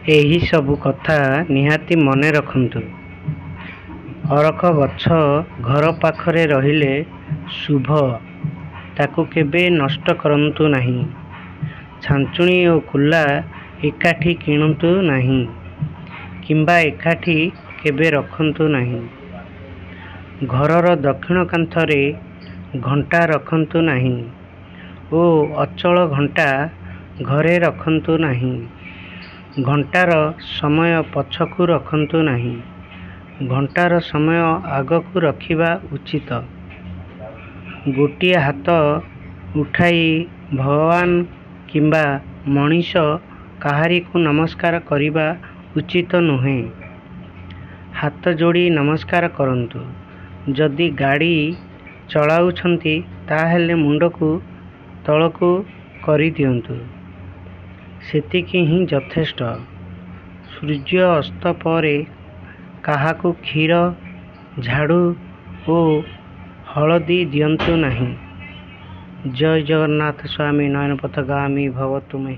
ଏହି ସବୁ କଥା ନିହାତି ମନେ ରଖନ୍ତୁ। ଅରଖ ଗଛ ଘର ପାଖରେ ରହିଲେ ଶୁଭ, ତାକୁ କେବେ ନଷ୍ଟ କରନ୍ତୁ ନାହିଁ। ଛାଞ୍ଚୁଣୀ ଓ କୁଲା ଏକାଠି କିଣନ୍ତୁ ନାହିଁ କିମ୍ବା ଏକାଠି କେବେ ରଖନ୍ତୁ ନାହିଁ। ଘରର ଦକ୍ଷିଣ କାନ୍ଥରେ ଘଣ୍ଟା ରଖନ୍ତୁ ନାହିଁ ଓ ଅଚଳ ଘଣ୍ଟା ଘରେ ରଖନ୍ତୁ ନାହିଁ। ଘଣ୍ଟାର ସମୟ ପଛକୁ ରଖନ୍ତୁ ନାହିଁ, ଘଣ୍ଟାର ସମୟ ଆଗକୁ ରଖିବା ଉଚିତ। ଗୋଟିଏ ହାତ ଉଠାଇ ଭଗବାନ କିମ୍ବା ମଣିଷ କାହାରିକୁ ନମସ୍କାର କରିବା ଉଚିତ ନୁହେଁ। ହାତ ଯୋଡ଼ି ନମସ୍କାର କରନ୍ତୁ। ଯଦି ଗାଡ଼ି ଚଳାଉଛନ୍ତି ତାହେଲେ ମୁଣ୍ଡକୁ ତଳକୁ କରିଦିଅନ୍ତୁ, ସେତିକି ହିଁ ଯଥେଷ୍ଟ। ସୂର୍ଯ୍ୟ ଅସ୍ତ ପରେ କାହାକୁ କ୍ଷୀର, ଝାଡ଼ୁ ଓ ହଳଦୀ ଦିଅନ୍ତୁ ନାହିଁ। ଜୟ ଜଗନ୍ନାଥ। ସ୍ୱାମୀ ନୟନ ପଥଗାମୀ ଭବ ତୁମେ।